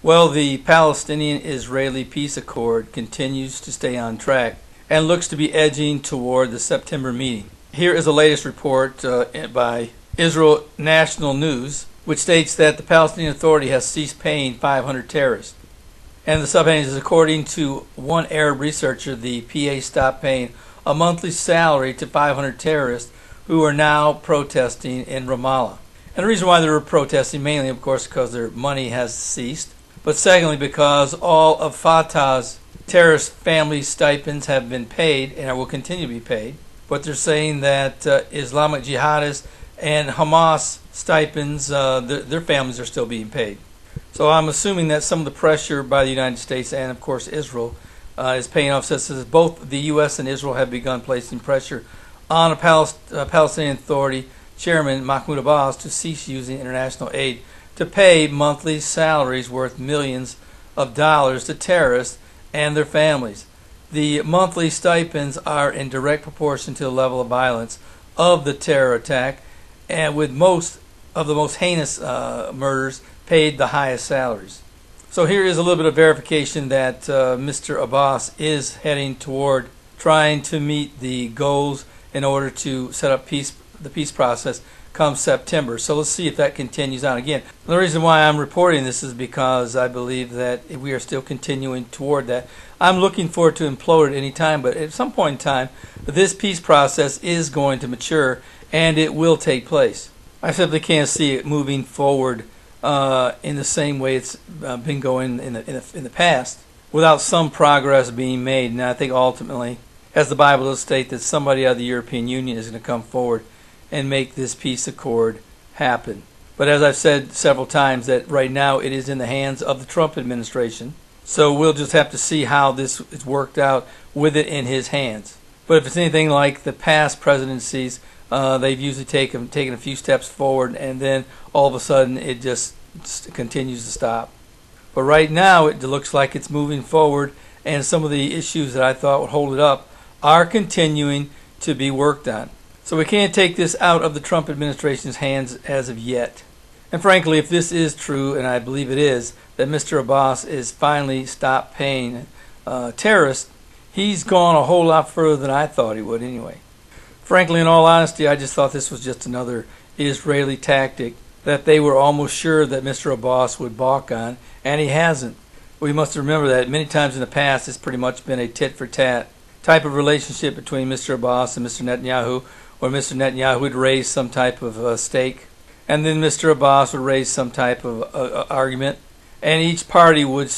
Well, the Palestinian-Israeli peace accord continues to stay on track and looks to be edging toward the September meeting. Here is the latest report by Israel National News, which states that the Palestinian Authority has ceased paying 500 terrorists. And the subheading is, according to one Arab researcher, the PA stopped paying a monthly salary to 500 terrorists who are now protesting in Ramallah. And the reason why they were protesting, mainly, of course, because their money has ceased, but secondly, because all of Fatah's terrorist family stipends have been paid and will continue to be paid. But they're saying that Islamic jihadists and Hamas stipends, their families are still being paid. So I'm assuming that some of the pressure by the United States and, of course, Israel is paying off, since both the U.S. and Israel have begun placing pressure on a Palestinian Authority Chairman Mahmoud Abbas to cease using international aid to pay monthly salaries worth millions of dollars to terrorists and their families. The monthly stipends are in direct proportion to the level of violence of the terror attack, and with most of the most heinous murders paid the highest salaries. So here is a little bit of verification that Mr. Abbas is heading toward trying to meet the goals in order to set up the peace process come September. So let's see if that continues on. Again, the reason why I'm reporting this is because I believe that we are still continuing toward that. I'm looking for it to implode at any time, but at some point in time, this peace process is going to mature and it will take place. I simply can't see it moving forward in the same way it's been going in the past without some progress being made. And I think ultimately, as the Bible does state, that somebody out of the European Union is going to come forward and make this peace accord happen. But as I've said several times, that right now it is in the hands of the Trump administration. So we'll just have to see how this is worked out with it in his hands. But if it's anything like the past presidencies, they've usually taken a few steps forward and then all of a sudden it just continues to stop. But right now it looks like it's moving forward, and some of the issues that I thought would hold it up are continuing to be worked on. So we can't take this out of the Trump administration's hands as of yet. And frankly, if this is true, and I believe it is, that Mr. Abbas is finally stopped paying terrorists, he's gone a whole lot further than I thought he would anyway. Frankly, in all honesty, I just thought this was just another Israeli tactic that they were almost sure that Mr. Abbas would balk on, and he hasn't. We must remember that many times in the past it's pretty much been a tit-for-tat type of relationship between Mr. Abbas and Mr. Netanyahu, where Mr. Netanyahu would raise some type of stake, and then Mr. Abbas would raise some type of argument, and each party would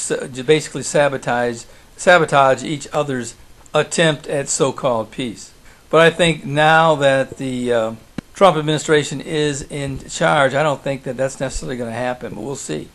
basically sabotage each other's attempt at so-called peace. But I think now that the Trump administration is in charge, I don't think that that's necessarily going to happen, but we'll see.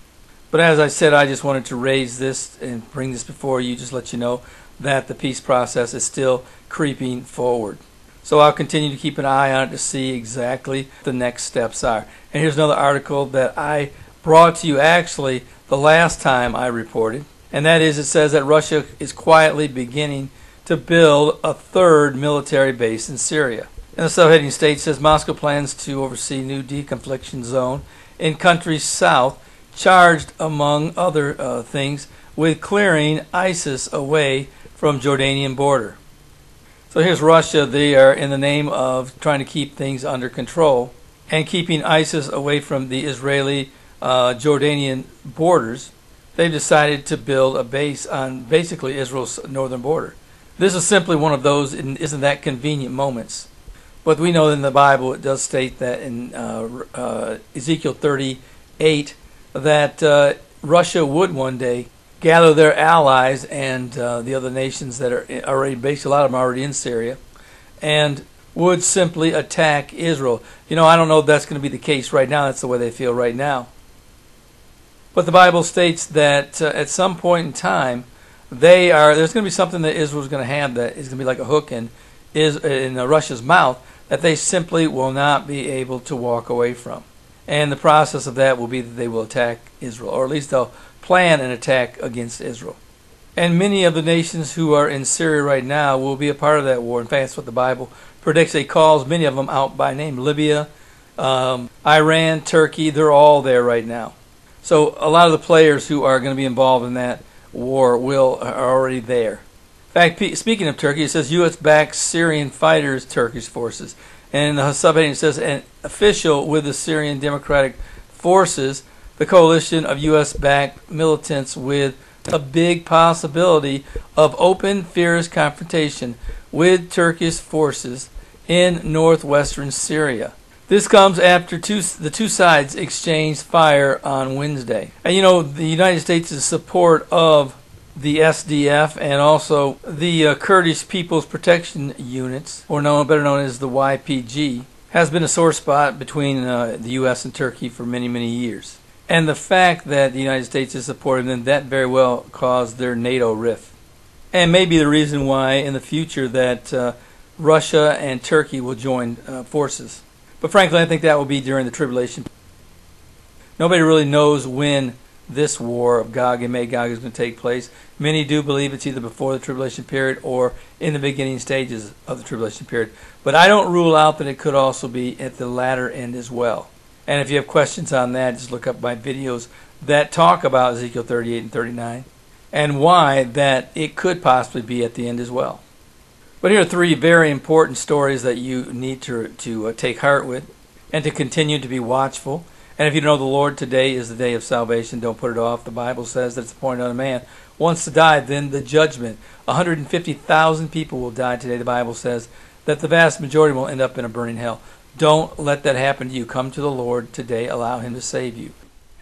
But as I said, I just wanted to raise this and bring this before you, just let you know that the peace process is still creeping forward. So I'll continue to keep an eye on it to see exactly what the next steps are. And here's another article that I brought to you actually the last time I reported, and that is, it says that Russia is quietly beginning to build a third military base in Syria. And the subheading states, says Moscow plans to oversee new deconfliction zone in countries south, charged among other things with clearing ISIS away from Jordanian border. So here's Russia. They are, in the name of trying to keep things under control and keeping ISIS away from the Israeli-Jordanian borders, they've decided to build a base on basically Israel's northern border. This is simply one of those isn't that convenient moments. But we know in the Bible it does state that in Ezekiel 38 that Russia would one day gather their allies and the other nations that are already based, a lot of them are already in Syria, and would simply attack Israel. You know, I don't know if that's going to be the case right now. That's the way they feel right now. But the Bible states that at some point in time, there's going to be something that Israel's going to have that is going to be like a hook in Russia's mouth that they simply will not be able to walk away from. And the process of that will be that they will attack Israel, or at least they'll plan an attack against Israel. And many of the nations who are in Syria right now will be a part of that war. In fact, that's what the Bible predicts. It calls many of them out by name. Libya, Iran, Turkey, they're all there right now. So a lot of the players who are going to be involved in that war are already there. In fact, speaking of Turkey, it says U.S.-backed Syrian fighters Turkish forces. And in the subheading it says, an official with the Syrian Democratic Forces, the coalition of U.S.-backed militants with a big possibility of open, fierce confrontation with Turkish forces in northwestern Syria. This comes after the two sides exchanged fire on Wednesday. And you know, the United States' support of the SDF and also the Kurdish People's Protection Units, or better known as the YPG, has been a sore spot between the U.S. and Turkey for many, many years. And the fact that the United States is supporting them, that very well caused their NATO rift. And maybe the reason why in the future that Russia and Turkey will join forces. But frankly, I think that will be during the tribulation. Nobody really knows when this war of Gog and Magog is going to take place. Many do believe it's either before the tribulation period or in the beginning stages of the tribulation period. But I don't rule out that it could also be at the latter end as well. And if you have questions on that, just look up my videos that talk about Ezekiel 38 and 39 and why that it could possibly be at the end as well. But here are three very important stories that you need to take heart with and to continue to be watchful. And if you know the Lord, today is the day of salvation. Don't put it off. The Bible says that it's appointed on a man once to die, then the judgment. 150,000 people will die today. The Bible says that the vast majority will end up in a burning hell. Don't let that happen to you. Come to the Lord today. Allow Him to save you.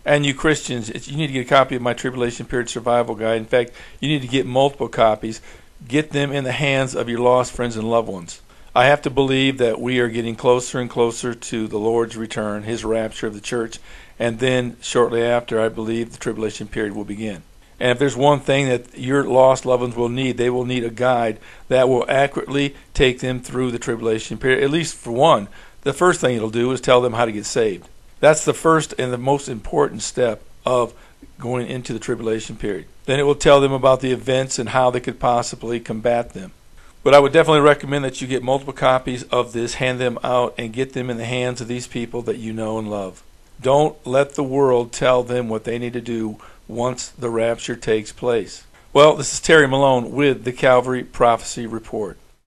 And you Christians, you need to get a copy of my Tribulation Period Survival Guide. In fact, you need to get multiple copies. Get them in the hands of your lost friends and loved ones. I have to believe that we are getting closer and closer to the Lord's return, His rapture of the church, and then shortly after, I believe the tribulation period will begin. And if there's one thing that your lost loved ones will need, they will need a guide that will accurately take them through the tribulation period. At least for one, the first thing it'll do is tell them how to get saved. That's the first and the most important step of going into the tribulation period. Then it will tell them about the events and how they could possibly combat them. But I would definitely recommend that you get multiple copies of this, hand them out, and get them in the hands of these people that you know and love. Don't let the world tell them what they need to do once the rapture takes place. Well, this is Terry Malone with the Calvary Prophecy Report.